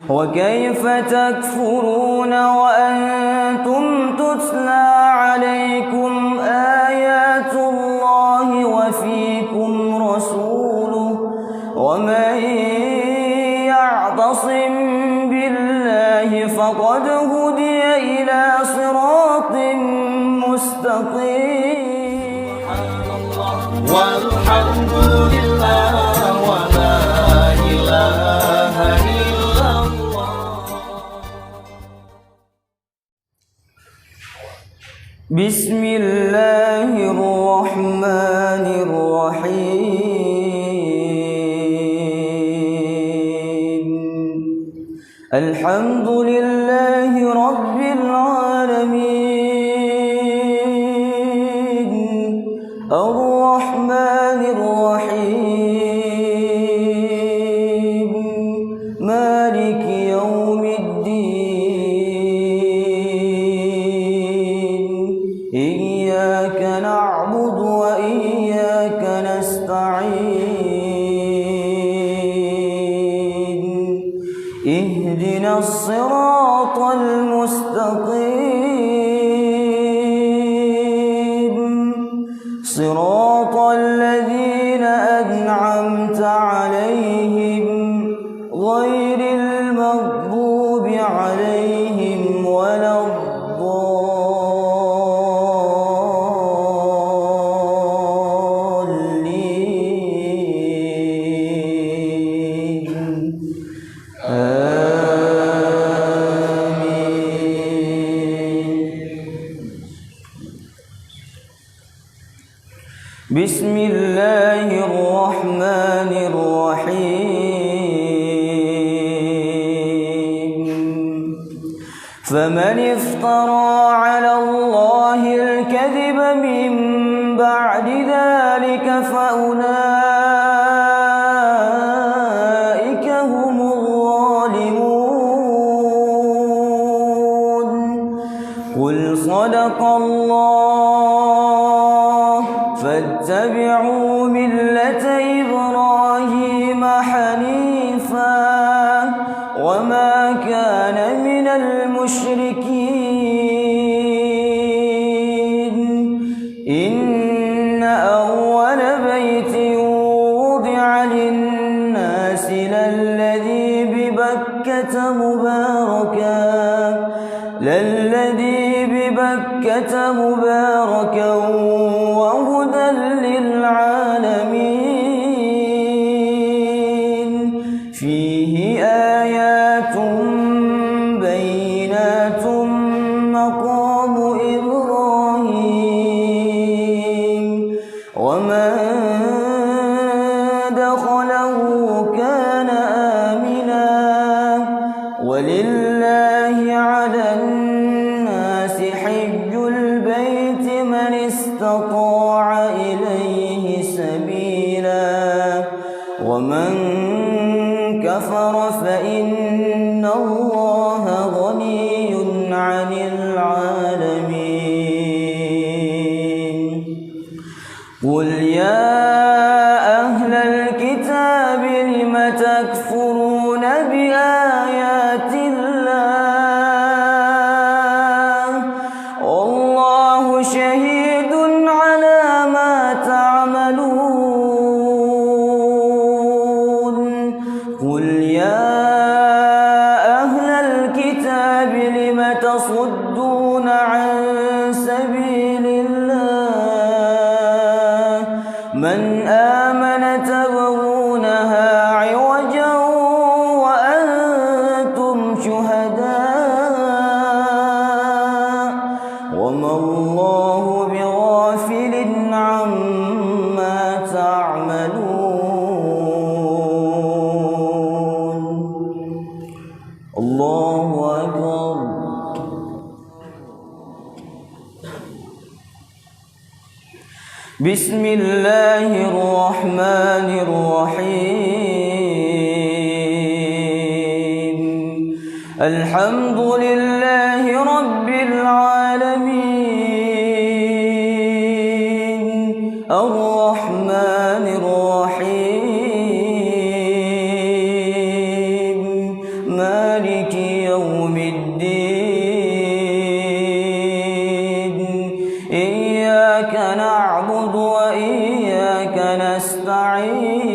وكيف تكفرون وأنتم تتلى عليكم آيات الله وفيكم رسوله ومن يعتصم بالله فقد هدي إلى صراط مستقيم. والحمد لله ولا إله إلا الله. بسم الله الرحمن الرحيم. الحمد لله رب العالمين الرحمن الرحيم مالك يوم الدين إياك نعبد وإياك نستعين اهدنا الصراط المستقيم صراط الذين أنعمت عليهم غير المغضوب عليهم ولا الضالين بسم الله الرحمن الرحيم. فمن افترى على الله الكذب من بعد ذلك فأولئك هم الظالمون. قل صدق الله فاتبعوا ملة إبراهيم حنيفا وما كان من المشركين. إن أول بيت وضع للناس للذي ببكة مباركا وهدى للعالمين. فيه آيات بينات مقام إبراهيم ومن دخله كان آمنا ولله على الناس حج البيت من استطاع إليه سبيلا ومن كفر فإن الله غني عن العالمين. قل يا أهل الكتاب لم تكفرون بآيات الله والله شهيد على ما تعملون. قل يا أهل الكتاب لم تصدون عن سبيل الله من آمن تبغونها عوجا وأنتم شهداء وما الله بغافل عما تعملون. الله أكبر. بسم الله الرحمن الرحيم. الحمد لله رب العالمين الرحمن الرحيم مالك يوم الدين إياك نعبد وإياك نستعين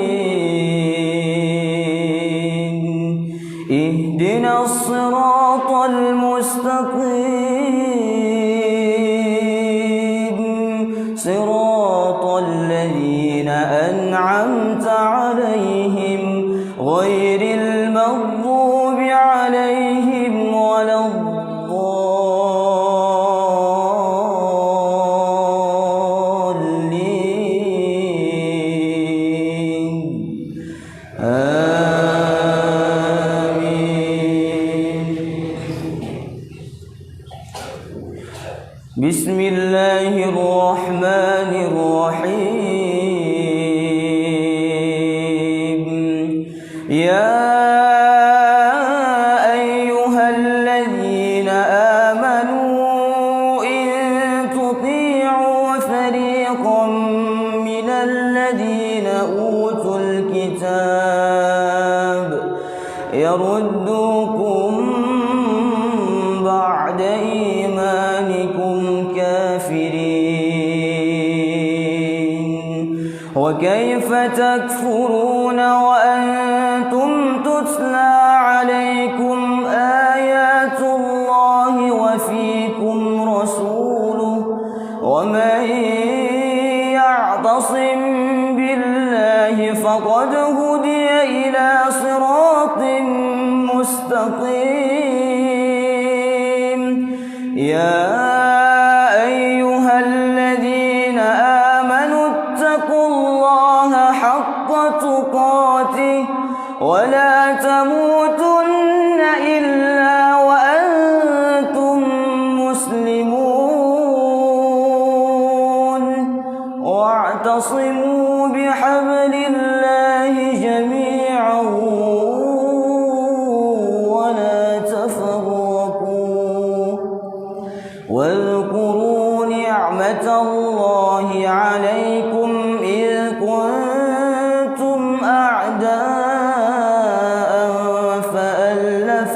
اهدنا الصراط المستقيم صراط الذين أنعمت عليهم غير المغضوب عليهم ولا الضالين آمين. بسم الله الرحمن الرحيم يا أيها الذين آمنوا إن تطيعوا فريقا من الذين أوتوا الكتاب يردوكم بعد إيمانكم كافرين وكيف تكفرون وأنتم تتلى عليكم آيات الله وفيكم رسوله ومن يعتصم بالله فقد هدي إلى صراط مستقيم يا أيها الذين آمنوا اتقوا الله حق تقاته ولا تموتن إلا وأنتم مسلمون واعتصموا بحبل الله جميعا ولا تفرقوا واذكروا نعمة الله عليكم إذ كنتم أعداء فألف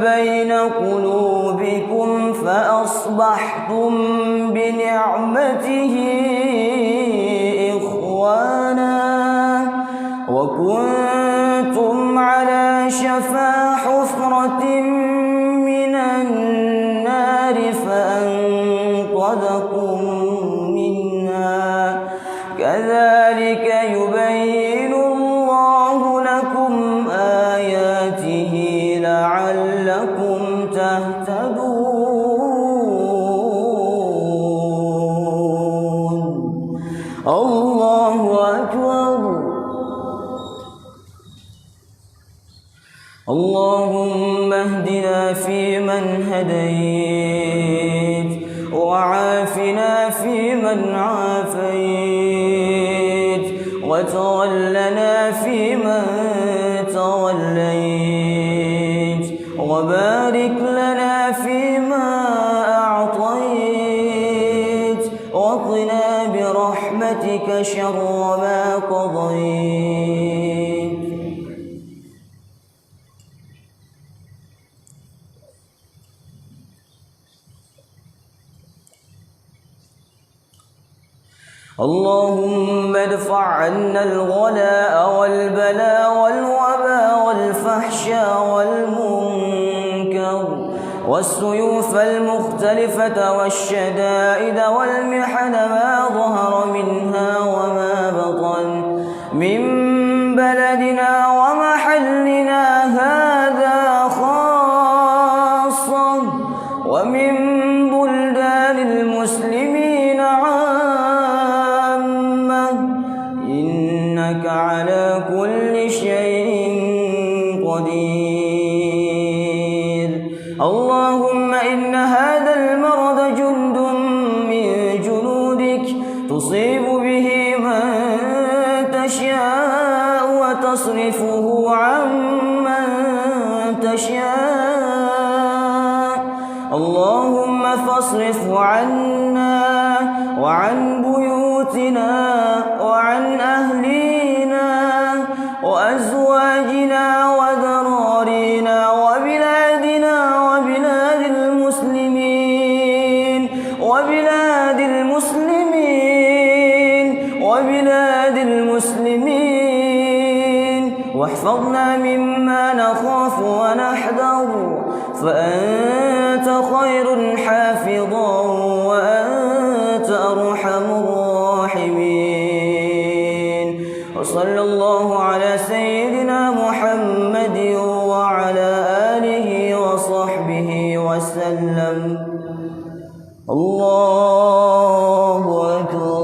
بين قلوبكم فأصبحتم بنعمته إخوانا وكنتم على شفا حفرة من النار فأنقذكم منها كذلك يبين الله لكم آياته لعلكم تهتدون. الله أكبر. اللهم اهدنا فيمن هديت وعافنا فيمن عافيت وتولنا فيمن توليت وبارك لنا فيما أعطيت وقنا برحمتك شر ما قضيت. اللهم ادفع عنا الغلاء والبلاء والوباء والفحشاء والمنكر والسيوف المختلفة والشدائد والمحن ما ظهر منها وما بطن من بلدنا ومحلنا هذا خاصة ومن بلدان المسلمين إنك على كل شيء قدير. اللهم إن هذا المرض جند من جنودك تصيب به من تشاء وتصرفه عمن تشاء. اللهم فاصرفه عنا وعن بيوتنا وعن أهلينا وأزواجنا وذرارينا وبلادنا وبلاد المسلمين وبلاد المسلمين وبلاد المسلمين واحفظنا مما نخاف ونحذر فأنت خير حافظا وأنت أرحم الراحمين وصلى الله على سيدنا محمد وعلى آله وصحبه وسلم. الله أكبر.